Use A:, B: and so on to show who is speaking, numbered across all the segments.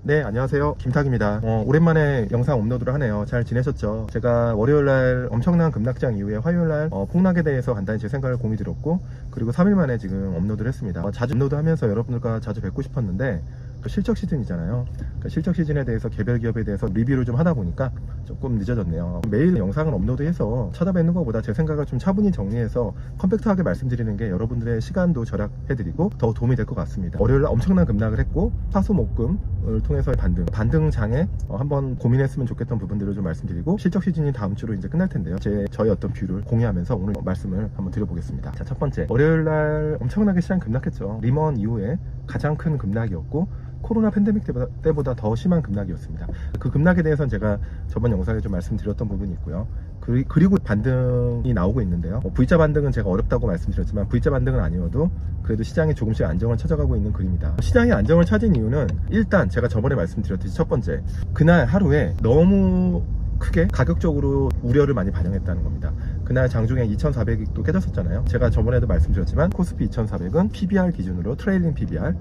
A: 네, 안녕하세요. 김탁입니다. 오랜만에 영상 업로드를 하네요. 잘 지내셨죠? 제가 월요일날 엄청난 급락장 이후에 화요일날 폭락에 대해서 간단히 제 생각을 공유 드렸고, 그리고 3일 만에 지금 업로드를 했습니다. 자주 업로드하면서 여러분들과 자주 뵙고 싶었는데 실적 시즌이잖아요. 그러니까 실적 시즌에 대해서 개별 기업에 대해서 리뷰를 좀 하다 보니까 조금 늦어졌네요. 매일 영상을 업로드해서 찾아뵙는 것보다 제 생각을 좀 차분히 정리해서 컴팩트하게 말씀드리는 게 여러분들의 시간도 절약해드리고 더 도움이 될 것 같습니다. 월요일날 엄청난 급락을 했고 화수목금을 통해서 반등장에 한번 고민했으면 좋겠던 부분들을 좀 말씀드리고, 실적 시즌이 다음 주로 이제 끝날 텐데요. 저희 어떤 뷰를 공유하면서 오늘 말씀을 한번 드려보겠습니다. 자, 첫 번째, 월요일날 엄청나게 시장 급락했죠. 리먼 이후에 가장 큰 급락이었고 코로나 팬데믹 때보다 더 심한 급락이었습니다. 그 급락에 대해서는 제가 저번 영상에 좀 말씀드렸던 부분이 있고요. 그리고 반등이 나오고 있는데요. V자 반등은 제가 어렵다고 말씀드렸지만 V자 반등은 아니어도 그래도 시장이 조금씩 안정을 찾아가고 있는 그림이다. 시장이 안정을 찾은 이유는 일단 제가 저번에 말씀드렸듯이 첫 번째, 그날 하루에 너무 크게 가격적으로 우려를 많이 반영했다는 겁니다. 그날 장중에 2400이 또 깨졌었잖아요. 제가 저번에도 말씀드렸지만 코스피 2400은 PBR 기준으로 트레일링 PBR,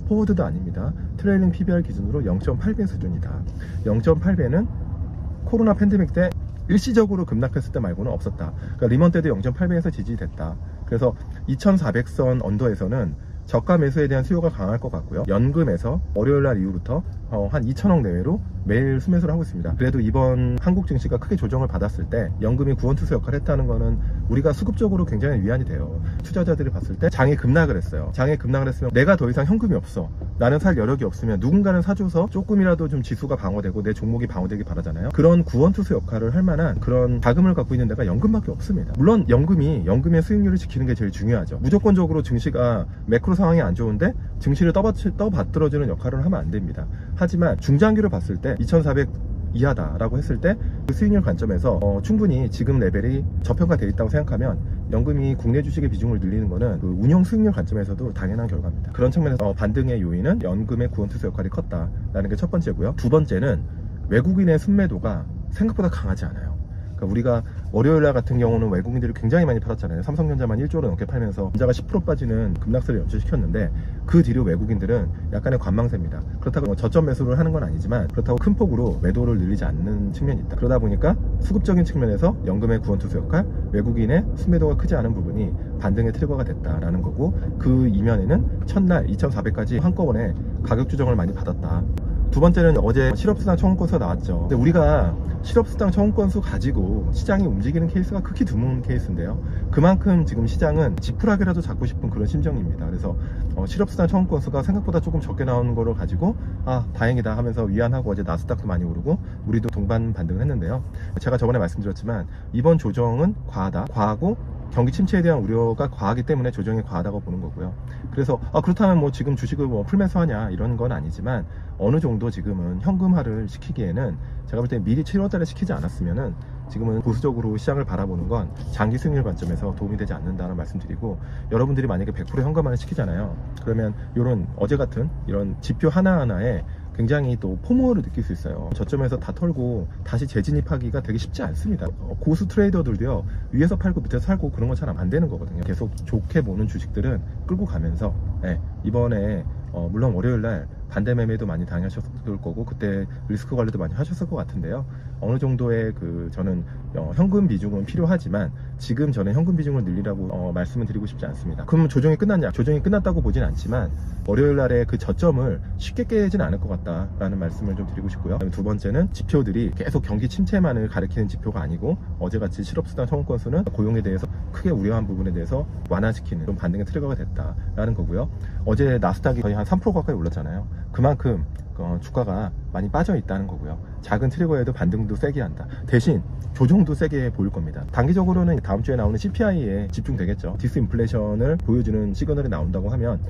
A: 포워드도 아닙니다. 트레일링 PBR 기준으로 0.8배 수준이다. 0.8배는 코로나 팬데믹 때 일시적으로 급락했을 때 말고는 없었다. 그러니까 리먼 때도 0.8배에서 지지됐다. 그래서 2400선 언더에서는 저가 매수에 대한 수요가 강할 것 같고요. 연금에서 월요일날 이후부터 한 2천억 내외로 매일 수매수를 하고 있습니다. 그래도 이번 한국 증시가 크게 조정을 받았을 때 연금이 구원투수 역할을 했다는 거는 우리가 수급적으로 굉장히 위안이 돼요. 투자자들이 봤을 때 장에 급락을 했어요. 장에 급락을 했으면 내가 더 이상 현금이 없어, 나는 살 여력이 없으면 누군가는 사줘서 조금이라도 좀 지수가 방어되고 내 종목이 방어되길 바라잖아요. 그런 구원투수 역할을 할 만한 그런 자금을 갖고 있는 데가 연금밖에 없습니다. 물론 연금의 수익률을 지키는 게 제일 중요하죠. 무조건적으로 증시가 매크로 상황이 안 좋은데 증시를 떠받들어주는 역할을 하면 안 됩니다. 하지만 중장기로 봤을 때 2400 이하다라고 했을 때 그 수익률 관점에서 충분히 지금 레벨이 저평가되어 있다고 생각하면 연금이 국내 주식의 비중을 늘리는 거는 그 운용 수익률 관점에서도 당연한 결과입니다. 그런 측면에서 반등의 요인은 연금의 구원투수 역할이 컸다라는 게 첫 번째고요. 두 번째는 외국인의 순매도가 생각보다 강하지 않아요. 그러니까 우리가 월요일날 같은 경우는 외국인들이 굉장히 많이 팔았잖아요. 삼성전자만 1조를 넘게 팔면서 전자가 10% 빠지는 급락세를 연출시켰는데 그 뒤로 외국인들은 약간의 관망세입니다. 그렇다고 저점 매수를 하는 건 아니지만 그렇다고 큰 폭으로 매도를 늘리지 않는 측면이 있다. 그러다 보니까 수급적인 측면에서 연금의 구원투수 역할, 외국인의 순매도가 크지 않은 부분이 반등의 트리거가 됐다라는 거고, 그 이면에는 첫날 2400까지 한꺼번에 가격 조정을 많이 받았다. 두 번째는 어제 실업수당 청구 건수가 나왔죠. 근데 우리가 실업수당 청구 건수 가지고 시장이 움직이는 케이스가 극히 드문 케이스인데요. 그만큼 지금 시장은 지푸라기라도 잡고 싶은 그런 심정입니다. 그래서 실업수당 청구 건수가 생각보다 조금 적게 나오는 거를 가지고 다행이다 하면서 위안하고 어제 나스닥도 많이 오르고 우리도 동반 반등을 했는데요. 제가 저번에 말씀드렸지만 이번 조정은 과하고 경기 침체에 대한 우려가 과하기 때문에 조정이 과하다고 보는 거고요. 그래서 그렇다면 뭐 지금 주식을 풀면서 하냐 이런 건 아니지만 어느 정도 지금은 현금화를 시키기에는 제가 볼 때 미리 7월달에 시키지 않았으면은 지금은 보수적으로 시장을 바라보는 건 장기 수익률 관점에서 도움이 되지 않는다는 말씀드리고, 여러분들이 만약에 100% 현금화를 시키잖아요. 그러면 이런 어제 같은 이런 지표 하나하나에 굉장히 또 포모를 느낄 수 있어요. 저점에서 다 털고 다시 재진입하기가 되게 쉽지 않습니다. 고수 트레이더들도요, 위에서 팔고 밑에서 살고 그런 건 잘 안 되는 거거든요. 계속 좋게 보는 주식들은 끌고 가면서 이번에 물론 월요일날 반대 매매도 많이 당하셨을 거고 그때 리스크 관리도 많이 하셨을 것 같은데요. 어느 정도의 저는 현금 비중은 필요하지만 지금 저는 현금 비중을 늘리라고 말씀을 드리고 싶지 않습니다. 그럼 조정이 끝났냐? 조정이 끝났다고 보진 않지만 월요일날의 그 저점을 쉽게 깨지는 않을 것 같다라는 말씀을 좀 드리고 싶고요. 두 번째는 지표들이 계속 경기 침체만을 가리키는 지표가 아니고 어제같이 실업수당 청구 건수는 고용에 대해서 크게 우려한 부분에 대해서 완화시키는 좀 반등의 트리거가 됐다라는 거고요. 어제 나스닥이 거의 한 3% 가까이 올랐잖아요. 그만큼 주가가 많이 빠져 있다는 거고요. 작은 트리거에도 반등도 세게 한다. 대신 조정도 세게 보일 겁니다. 단기적으로는 다음 주에 나오는 CPI에 집중되겠죠. 디스인플레이션을 보여주는 시그널이 나온다고 하면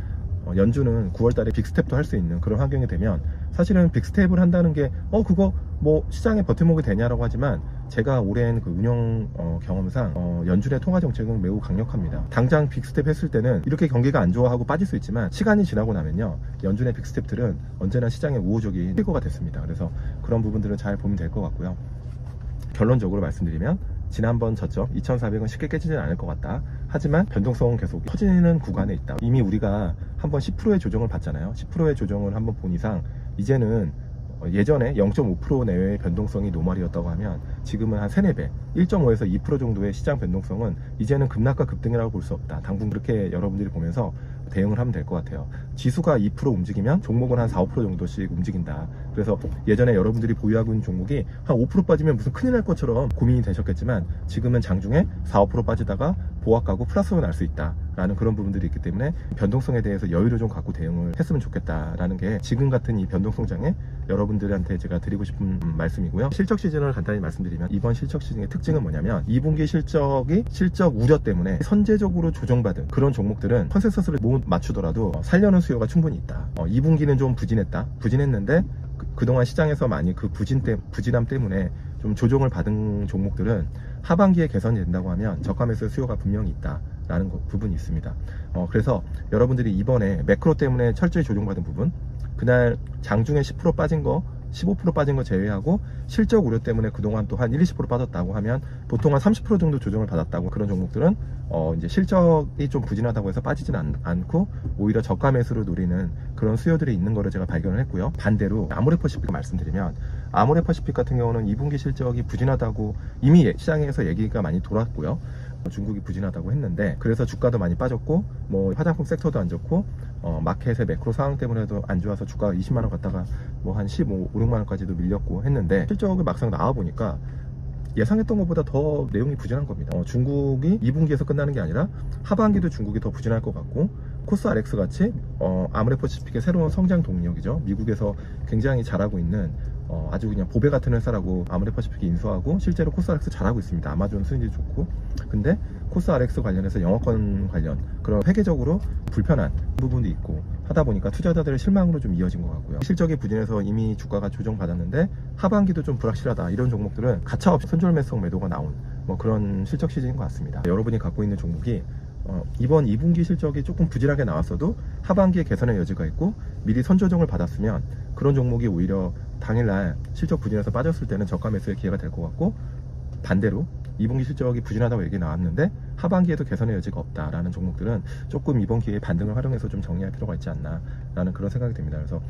A: 연준은 9월달에 빅스텝도 할 수 있는 그런 환경이 되면 사실은 빅스텝을 한다는 게 그거 뭐 시장에 버팀목이 되냐라고 하지만 제가 오랜 그 운영 경험상 연준의 통화 정책은 매우 강력합니다. 당장 빅스텝 했을 때는 이렇게 경기가 안 좋아하고 빠질 수 있지만 시간이 지나고 나면요, 연준의 빅스텝들은 언제나 시장의 우호적인 트리거가 됐습니다. 그래서 그런 부분들은 잘 보면 될 것 같고요. 결론적으로 말씀드리면 지난번 저점 2400은 쉽게 깨지지는 않을 것 같다. 하지만 변동성은 계속 터지는 구간에 있다. 이미 우리가 한번 10%의 조정을 봤잖아요. 10%의 조정을 한번 본 이상 이제는 예전에 0.5% 내외의 변동성이 노멀이었다고 하면 지금은 한 3, 4배, 1.5에서 2% 정도의 시장 변동성은 이제는 급락과 급등이라고 볼 수 없다. 당분 그렇게 여러분들이 보면서 대응을 하면 될 것 같아요. 지수가 2% 움직이면 종목은 한 4, 5% 정도씩 움직인다. 그래서 예전에 여러분들이 보유하고 있는 종목이 한 5% 빠지면 무슨 큰일 날 것처럼 고민이 되셨겠지만 지금은 장중에 4, 5% 빠지다가 보합 가고 플러스로 날 수 있다 라는 그런 부분들이 있기 때문에 변동성에 대해서 여유를 좀 갖고 대응을 했으면 좋겠다라는 게 지금 같은 이 변동성장에 여러분들한테 제가 드리고 싶은 말씀이고요. 실적 시즌을 간단히 말씀드리면 이번 실적 시즌의 특징은 뭐냐면 2분기 실적이 실적 우려 때문에 선제적으로 조정받은 그런 종목들은 컨센서스를 못 맞추더라도 살려는 수요가 충분히 있다. 2분기는 좀 부진했는데 그동안 시장에서 많이 그 부진함 때문에 좀 조정을 받은 종목들은 하반기에 개선이 된다고 하면 저가 매수 수요가 분명히 있다라는 부분이 있습니다. 그래서 여러분들이 이번에 매크로 때문에 철저히 조정받은 부분, 그날 장중에 10% 빠진 거, 15% 빠진 거 제외하고 실적 우려 때문에 그동안 또 한 1, 20% 빠졌다고 하면 보통 한 30% 정도 조정을 받았다고 그런 종목들은 이제 실적이 좀 부진하다고 해서 빠지진 않고 오히려 저가 매수를 노리는 그런 수요들이 있는 거를 제가 발견을 했고요. 반대로 아모레퍼시픽 말씀드리면 아모레퍼시픽 같은 경우는 2분기 실적이 부진하다고 이미 시장에서 얘기가 많이 돌았고요. 중국이 부진하다고 했는데 그래서 주가도 많이 빠졌고 뭐 화장품 섹터도 안 좋고 마켓의 매크로 상황 때문에도 안 좋아서 주가가 20만원 갔다가 뭐 한 15, 5, 6만원까지도 밀렸고 했는데 실적을 막상 나와보니까 예상했던 것보다 더 내용이 부진한 겁니다. 중국이 2분기에서 끝나는 게 아니라 하반기도 중국이 더 부진할 것 같고 코스RX 같이 아모레퍼시픽의 새로운 성장 동력이죠. 미국에서 굉장히 잘하고 있는 아주 그냥 보배 같은 회사라고 아모레퍼시픽이 인수하고 실제로 코스RX 잘하고 있습니다. 아마존 수익이 좋고. 근데 코스RX 관련해서 영어권 관련 그런 회계적으로 불편한 부분도 있고 하다 보니까 투자자들의 실망으로 좀 이어진 것 같고요. 실적이 부진해서 이미 주가가 조정받았는데 하반기도 좀 불확실하다 이런 종목들은 가차없이 손절매수성 매도가 나온 뭐 그런 실적 시즌인 것 같습니다. 여러분이 갖고 있는 종목이 이번 2분기 실적이 조금 부진하게 나왔어도 하반기에 개선의 여지가 있고 미리 선조정을 받았으면 그런 종목이 오히려 당일날 실적 부진해서 빠졌을 때는 저가 매수의 기회가 될 것 같고 반대로 2분기 실적이 부진하다고 얘기 나왔는데 하반기에도 개선의 여지가 없다라는 종목들은 조금 이번 기회에 반등을 활용해서 좀 정리할 필요가 있지 않나 라는 그런 생각이 듭니다. 그래서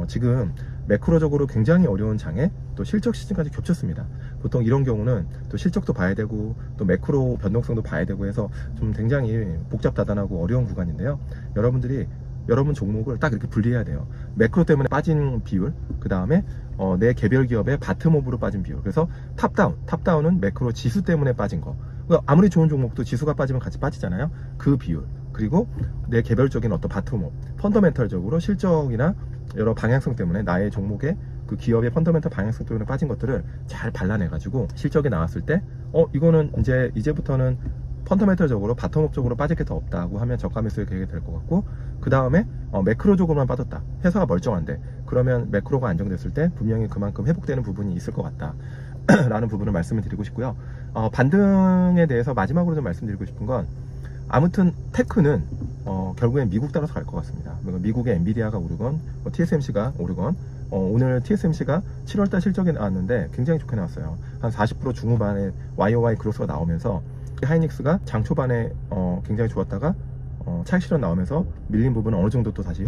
A: 지금 매크로적으로 굉장히 어려운 장에 또 실적 시즌까지 겹쳤습니다. 보통 이런 경우는 또 실적도 봐야 되고 또 매크로 변동성도 봐야 되고 해서 좀 굉장히 복잡다단하고 어려운 구간인데요. 여러분 종목을 딱 이렇게 분리해야 돼요. 매크로 때문에 빠진 비율, 그 다음에 내 개별 기업의 바텀업으로 빠진 비율. 그래서 탑다운은 매크로 지수 때문에 빠진 거. 아무리 좋은 종목도 지수가 빠지면 같이 빠지잖아요. 그 비율. 그리고 내 개별적인 어떤 바텀업, 펀더멘털적으로 실적이나 여러 방향성 때문에 나의 종목의 그 기업의 펀더멘털 방향성 때문에 빠진 것들을 잘 발라내가지고 실적이 나왔을 때 이거는 이제부터는 펀더멘털적으로 바텀업적으로 빠질 게 더 없다고 하면 저가 매수의 계획이 될 것 같고 그 다음에 매크로적으로만 빠졌다. 회사가 멀쩡한데 그러면 매크로가 안정됐을 때 분명히 그만큼 회복되는 부분이 있을 것 같다 라는 부분을 말씀을 드리고 싶고요. 반등에 대해서 마지막으로 좀 말씀드리고 싶은 건 아무튼 테크는 결국엔 미국 따라서 갈 것 같습니다. 미국의 엔비디아가 오르건 TSMC가 오르건 오늘 TSMC가 7월달 실적이 나왔는데 굉장히 좋게 나왔어요. 한 40% 중후반에 YOY 그로스가 나오면서 하이닉스가 장 초반에 굉장히 좋았다가 차익 실현 나오면서 밀린 부분은 어느 정도 또 다시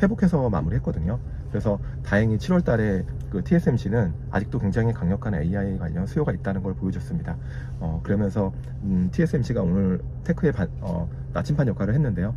A: 회복해서 마무리했거든요. 그래서 다행히 7월 달에 그 TSMC는 아직도 굉장히 강력한 AI 관련 수요가 있다는 걸 보여줬습니다. 그러면서 TSMC가 오늘 테크의 나침반 역할을 했는데요.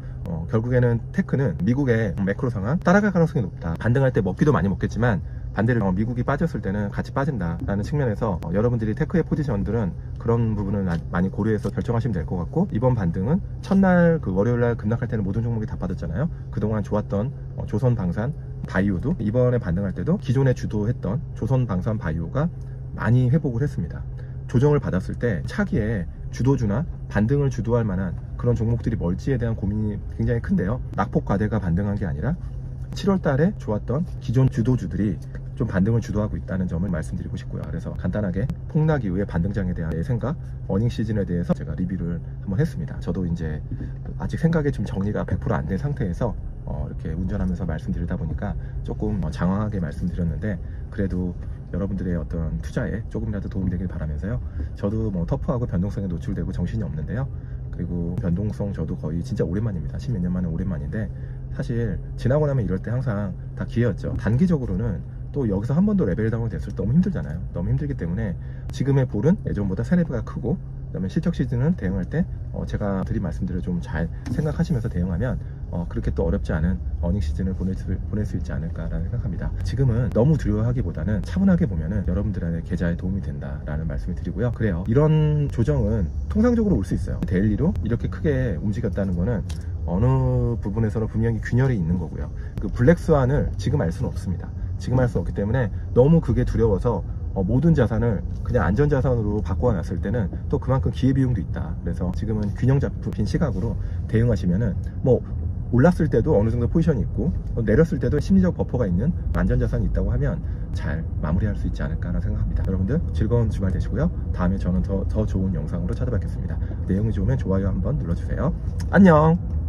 A: 결국에는 테크는 미국의 매크로 상황 따라갈 가능성이 높다. 반등할 때 먹기도 많이 먹겠지만 반대로 미국이 빠졌을 때는 같이 빠진다라는 측면에서 여러분들이 테크의 포지션들은 그런 부분을 많이 고려해서 결정하시면 될 것 같고 이번 반등은 첫날 그 월요일날 급락할 때는 모든 종목이 다 빠졌잖아요. 그동안 좋았던 조선방산 바이오도 이번에 반등할 때도 기존에 주도했던 조선방산 바이오가 많이 회복을 했습니다. 조정을 받았을 때 차기에 주도주나 반등을 주도할 만한 그런 종목들이 뭘지에 대한 고민이 굉장히 큰데요. 낙폭 과대가 반등한 게 아니라 7월 달에 좋았던 기존 주도주들이 좀 반등을 주도하고 있다는 점을 말씀드리고 싶고요. 그래서 간단하게 폭락 이후의 반등장에 대한 생각, 어닝 시즌에 대해서 제가 리뷰를 한번 했습니다. 저도 이제 아직 생각이 좀 정리가 100% 안 된 상태에서 이렇게 운전하면서 말씀드리다 보니까 조금 장황하게 말씀드렸는데 그래도 여러분들의 어떤 투자에 조금이라도 도움되길 바라면서요. 저도 뭐 터프하고 변동성에 노출되고 정신이 없는데요. 그리고 변동성 저도 거의 진짜 오랜만입니다. 10몇 년 만에 오랜만인데 사실 지나고 나면 이럴 때 항상 다 기회였죠. 단기적으로는 또 여기서 한 번 더 레벨 다운이 됐을 때 너무 힘들잖아요. 너무 힘들기 때문에 지금의 볼은 예전보다 3-4배가 크고, 그 다음에 실적 시즌은 대응할 때 제가 드린 말씀들을 좀 잘 생각하시면서 대응하면 그렇게 또 어렵지 않은 어닝 시즌을 보낼 수 있지 않을까라는 생각합니다. 지금은 너무 두려워하기보다는 차분하게 보면은 여러분들의 계좌에 도움이 된다라는 말씀을 드리고요. 그래요. 이런 조정은 통상적으로 올 수 있어요. 데일리로 이렇게 크게 움직였다는 거는 어느 부분에서는 분명히 균열이 있는 거고요. 그 블랙스완을 지금 알 수는 없습니다. 지금 할 수 없기 때문에 너무 그게 두려워서 모든 자산을 그냥 안전자산으로 바꿔놨을 때는 또 그만큼 기회비용도 있다. 그래서 지금은 균형 잡힌 시각으로 대응하시면은 뭐 올랐을 때도 어느 정도 포지션이 있고 내렸을 때도 심리적 버퍼가 있는 안전자산이 있다고 하면 잘 마무리할 수 있지 않을까라는 생각합니다. 여러분들 즐거운 주말 되시고요. 다음에 저는 더 좋은 영상으로 찾아뵙겠습니다. 내용이 좋으면 좋아요 한번 눌러주세요. 안녕.